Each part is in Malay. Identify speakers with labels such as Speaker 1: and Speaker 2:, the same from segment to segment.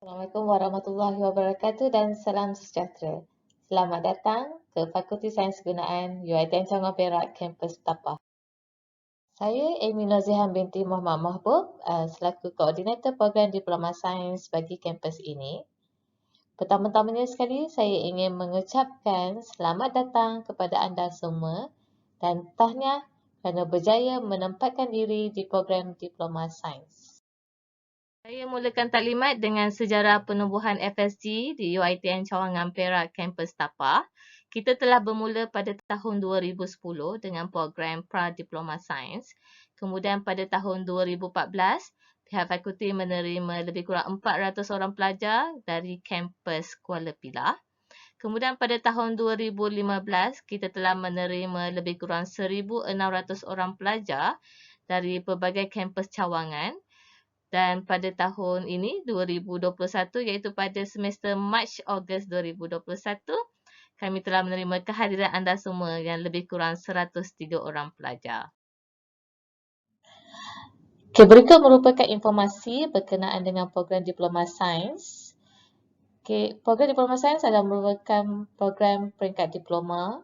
Speaker 1: Assalamualaikum warahmatullahi wabarakatuh dan salam sejahtera. Selamat datang ke Fakulti Sains Gunaan UiTM Cabang Perak Kampus Tapah. Saya Amy Nozihan binti Muhammad Mahbub selaku Koordinator Program Diploma Sains bagi kampus ini. Pertama-tamanya sekali saya ingin mengucapkan selamat datang kepada anda semua dan tahniah kerana berjaya menempatkan diri di program Diploma Sains. Saya mulakan taklimat dengan sejarah penubuhan FSG di UiTM Cawangan Perak Kampus Tapah. Kita telah bermula pada tahun 2010 dengan program Pra-Diploma Sains. Kemudian pada tahun 2014, pihak fakulti menerima lebih kurang 400 orang pelajar dari kampus Kuala Pilah. Kemudian pada tahun 2015, kita telah menerima lebih kurang 1,600 orang pelajar dari berbagai kampus cawangan. Dan pada tahun ini 2021 iaitu pada semester Mac-Ogos 2021 kami telah menerima kehadiran anda semua yang lebih kurang 103 orang pelajar. Okay, berikut merupakan informasi berkenaan dengan program Diploma Sains. Okay, program Diploma Sains adalah merupakan program peringkat diploma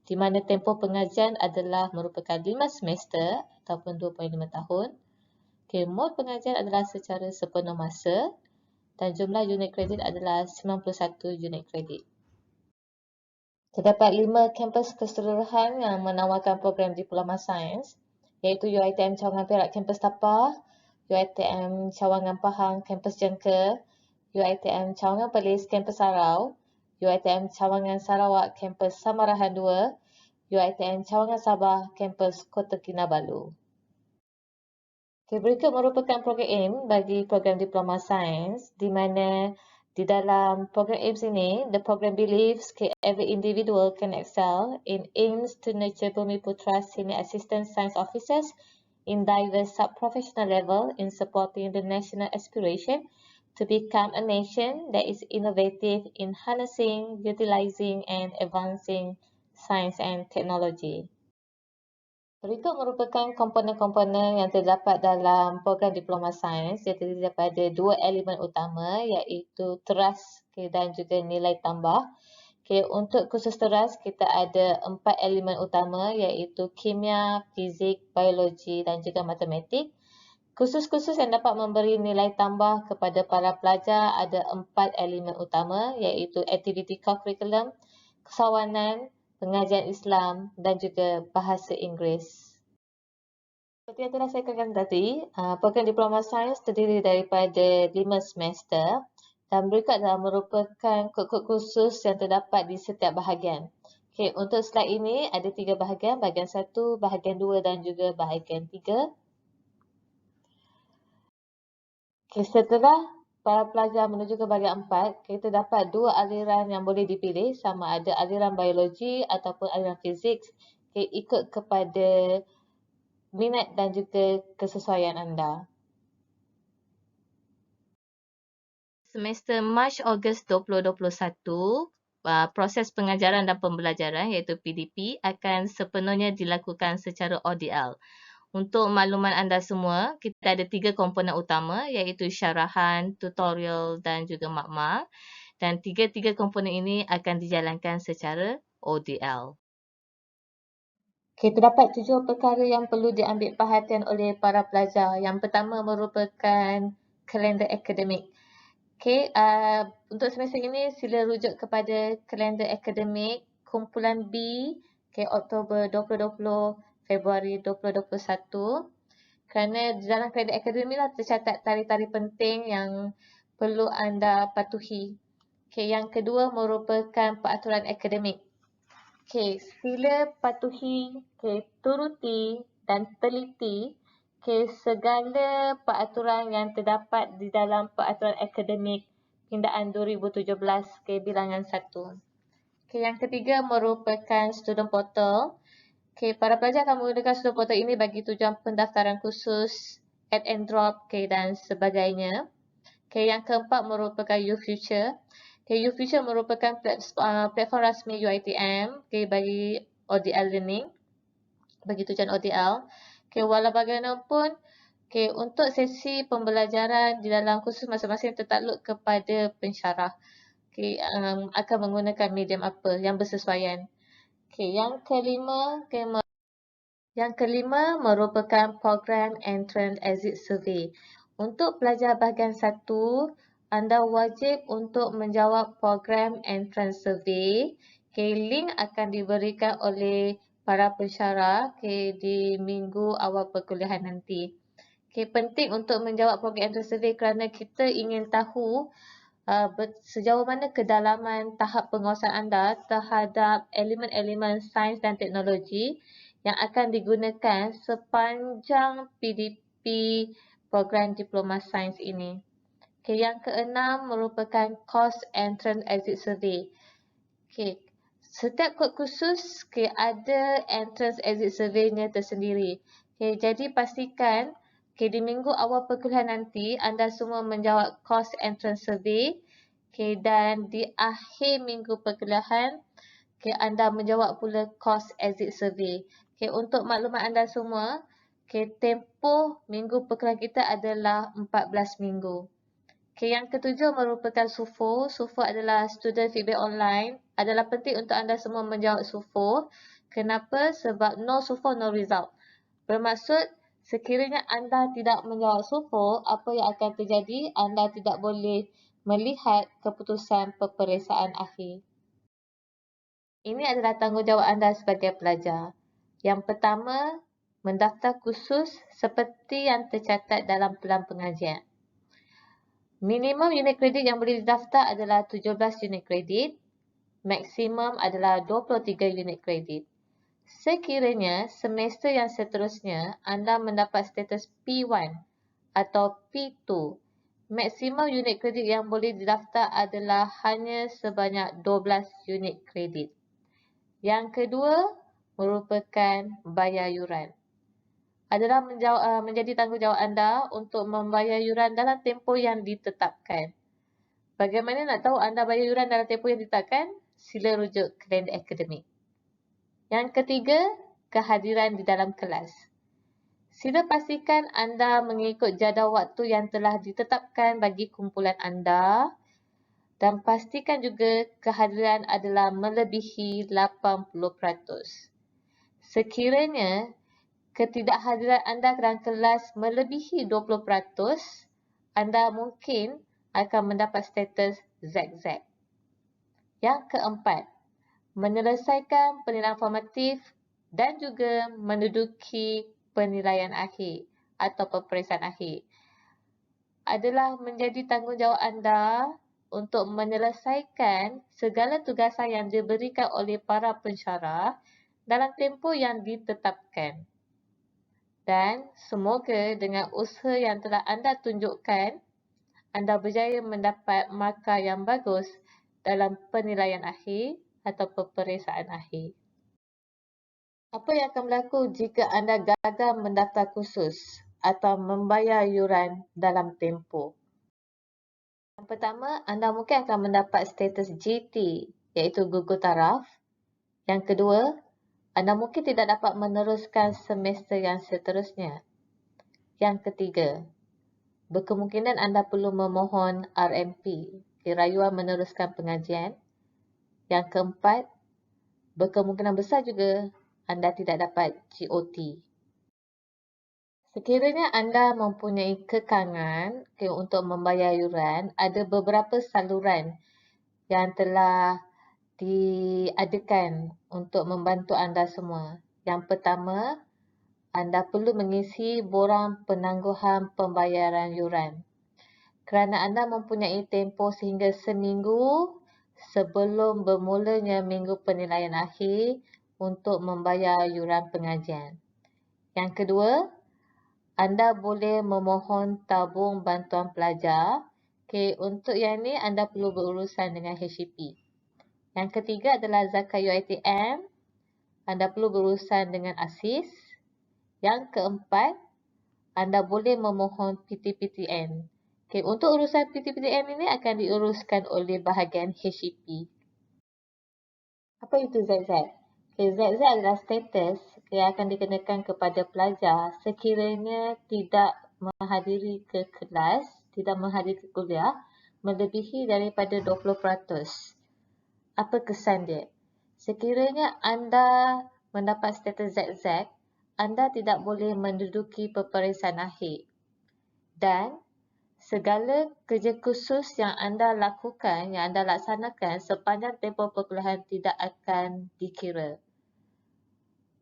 Speaker 1: di mana tempoh pengajian adalah merupakan 5 semester ataupun 2.5 tahun. Okay, mod pengajian adalah secara sepenuh masa dan jumlah unit kredit adalah 91 unit kredit. Terdapat 5 kampus keseluruhan yang menawarkan program Diploma Sains, iaitu UiTM Cawangan Perak Kampus Tapah, UiTM Cawangan Pahang Kampus Jengker, UiTM Cawangan Perlis Kampus Sarau, UiTM Cawangan Sarawak Kampus Samarahan 2, UiTM Cawangan Sabah Kampus Kota Kinabalu. Okay, berikut merupakan program AIM bagi program Diploma Sains di mana di dalam program AIMS ini, the program believes that every individual can excel in aims to nurture Bumiputra Senior Assistant Science Officers in diverse sub-professional level in supporting the national aspiration to become a nation that is innovative in harnessing, utilizing and advancing science and technology. Berikut merupakan komponen-komponen yang terdapat dalam program Diploma Sains yang terdiri daripada 2 elemen utama iaitu teras dan juga nilai tambah. Untuk khusus teras kita ada 4 elemen utama iaitu kimia, fizik, biologi dan juga matematik. Khusus-khusus yang dapat memberi nilai tambah kepada para pelajar ada 4 elemen utama iaitu aktiviti co-curriculum, kesawanan, pengajian Islam dan juga bahasa Inggeris. Seperti yang telah saya katakan tadi, program Diploma Sains terdiri daripada 5 semester dan berikut adalah merupakan kod-kod khusus yang terdapat di setiap bahagian. Okay, untuk slide ini ada 3 bahagian, bahagian 1, bahagian 2 dan juga bahagian 3. Okay, setelah para pelajar menuju ke bahagian 4, kita dapat 2 aliran yang boleh dipilih sama ada aliran biologi ataupun aliran fizik. Okay, ikut kepada minat dan juga kesesuaian anda. Semester Mac-Ogos 2021, proses pengajaran dan pembelajaran iaitu PDP akan sepenuhnya dilakukan secara ODL. Untuk makluman anda semua, kita ada 3 komponen utama iaitu syarahan, tutorial dan juga makmal. Dan 3 komponen ini akan dijalankan secara ODL. Okay, terdapat 7 perkara yang perlu diambil perhatian oleh para pelajar. Yang pertama merupakan kalender akademik. Okay, untuk semester ini sila rujuk kepada kalender akademik kumpulan B, okay, Oktober 2020, Februari 2021. Kerana di dalam kalender akademik lah tercatat tarikh-tarikh penting yang perlu anda patuhi. Okay, yang kedua merupakan peraturan akademik. Okay, sila patuhi, turuti dan teliti segala peraturan yang terdapat di dalam peraturan akademik pindaan 2017 bilangan 1. Yang ketiga merupakan student portal. Para pelajar akan menggunakan student portal ini bagi tujuan pendaftaran khusus, add and drop dan sebagainya. Yang keempat merupakan YouFuture. YouFuture merupakan platform rasmi UiTM bagi ODL learning, bagi tujuan ODL. Walau bagaimanapun, Okay, untuk sesi pembelajaran di dalam kursus masing-masing tertakluk kepada pensyarah. Okay, akan menggunakan medium apa yang bersesuaian. Okay, yang kelima merupakan program Entrance Exit Survey. Untuk pelajar bahagian 1, anda wajib untuk menjawab program Entrance Survey. Okay, link akan diberikan oleh para pensyarah di minggu awal perkuliahan nanti. Okay, penting untuk menjawab program Entrance Survey kerana kita ingin tahu sejauh mana kedalaman tahap penguasaan anda terhadap elemen-elemen sains dan teknologi yang akan digunakan sepanjang PDP program Diploma Sains ini. Okay, yang keenam merupakan Course Entrance Exit Survey. Okay, setiap kod khusus ada Entrance Exit Survey-nya tersendiri. Okay, jadi pastikan di minggu awal perkuliahan nanti anda semua menjawab Course Entrance Survey. Dan di akhir minggu perkuliahan anda menjawab pula Course Exit Survey. Untuk maklumat anda semua, tempoh minggu perkuliahan kita adalah 14 minggu. Yang ketujuh merupakan SUFO. SUFO adalah Student Feedback Online. Adalah penting untuk anda semua menjawab SUFO. Kenapa? Sebab no SUFO, no result. Bermaksud, sekiranya anda tidak menjawab SUFO, apa yang akan terjadi? Anda tidak boleh melihat keputusan peperiksaan akhir. Ini adalah tanggungjawab anda sebagai pelajar. Yang pertama, mendaftar kursus seperti yang tercatat dalam pelan pengajian. Minimum unit kredit yang boleh didaftar adalah 17 unit kredit. Maksimum adalah 23 unit kredit. Sekiranya semester yang seterusnya anda mendapat status P1 atau P2, maksimum unit kredit yang boleh didaftar adalah hanya sebanyak 12 unit kredit. Yang kedua merupakan bayar yuran. Adalah menjadi tanggungjawab anda untuk membayar yuran dalam tempoh yang ditetapkan. Bagaimana nak tahu anda bayar yuran dalam tempoh yang ditetapkan? Sila rujuk kalender akademik. Yang ketiga, kehadiran di dalam kelas. Sila pastikan anda mengikut jadual waktu yang telah ditetapkan bagi kumpulan anda dan pastikan juga kehadiran adalah melebihi 80%. Sekiranya ketidakhadiran anda dalam kelas melebihi 20%, anda mungkin akan mendapat status ZZ. Yang keempat, menyelesaikan penilaian formatif dan juga menduduki penilaian akhir atau peperiksaan akhir. Adalah menjadi tanggungjawab anda untuk menyelesaikan segala tugasan yang diberikan oleh para pensyarah dalam tempoh yang ditetapkan. Dan semoga dengan usaha yang telah anda tunjukkan, anda berjaya mendapat markah yang bagus dalam penilaian akhir atau peperiksaan akhir. Apa yang akan berlaku jika anda gagal mendaftar kursus atau membayar yuran dalam tempoh? Yang pertama, anda mungkin akan mendapat status GT, iaitu gugur taraf. Yang kedua, anda mungkin tidak dapat meneruskan semester yang seterusnya. Yang ketiga, berkemungkinan anda perlu memohon RMP, rayuan meneruskan pengajian. Yang keempat, berkemungkinan besar juga anda tidak dapat GOT. Sekiranya anda mempunyai kekangan untuk membayar yuran, ada beberapa saluran yang telah diadakan untuk membantu anda semua. Yang pertama, anda perlu mengisi borang penangguhan pembayaran yuran. Kerana anda mempunyai tempoh sehingga seminggu sebelum bermulanya minggu penilaian akhir untuk membayar yuran pengajian. Yang kedua, anda boleh memohon tabung bantuan pelajar. Untuk yang ini anda perlu berurusan dengan HCP. Yang ketiga adalah zakat UiTM. Anda perlu berurusan dengan ASIS. Yang keempat, anda boleh memohon PTPTN. Untuk urusan PTPTN ini akan diuruskan oleh bahagian HCP. Apa itu ZZ? ZZ adalah status yang akan dikenakan kepada pelajar sekiranya tidak menghadiri ke kelas, tidak menghadiri ke kuliah, melebihi daripada 20%. Apa kesan dia? Sekiranya anda mendapat status ZZ, anda tidak boleh menduduki peperiksaan akhir. Dan segala kerja khusus yang anda lakukan, yang anda laksanakan sepanjang tempoh perkuliahan tidak akan dikira.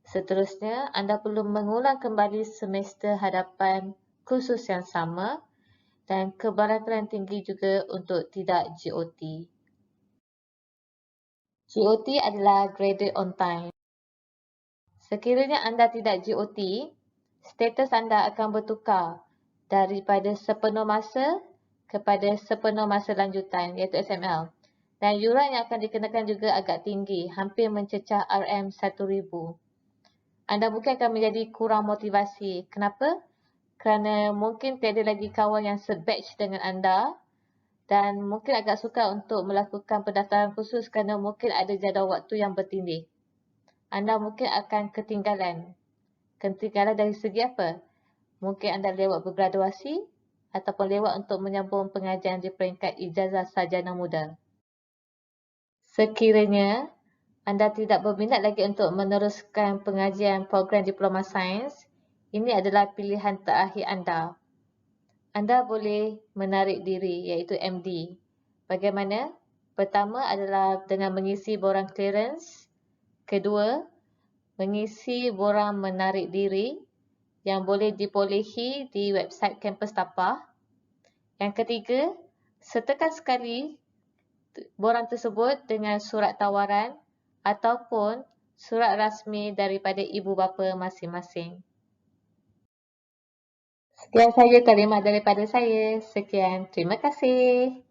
Speaker 1: Seterusnya, anda perlu mengulang kembali semester hadapan kursus yang sama dan kebarangkalian tinggi juga untuk tidak GOT. GOT adalah Graded On Time. Sekiranya anda tidak GOT, status anda akan bertukar daripada sepenuh masa kepada sepenuh masa lanjutan, iaitu SML. Dan yuran yang akan dikenakan juga agak tinggi, hampir mencecah RM1000. Anda mungkin akan menjadi kurang motivasi. Kenapa? Kerana mungkin tiada lagi kawan yang se-batch dengan anda dan mungkin agak sukar untuk melakukan pendaftaran khusus kerana mungkin ada jadual waktu yang bertindih. Anda mungkin akan ketinggalan. Ketinggalan dari segi apa? Mungkin anda lewat bergraduasi ataupun lewat untuk menyambung pengajian di peringkat ijazah sarjana muda. Sekiranya anda tidak berminat lagi untuk meneruskan pengajian program Diploma Sains, ini adalah pilihan terakhir anda. Anda boleh menarik diri, iaitu MD. Bagaimana? Pertama adalah dengan mengisi borang clearance. Kedua, mengisi borang menarik diri yang boleh diperolehi di website kampus Tapah. Yang ketiga, sertakan sekali borang tersebut dengan surat tawaran ataupun surat rasmi daripada ibu bapa masing-masing. Sekian saja kalimat daripada saya. Sekian, terima kasih.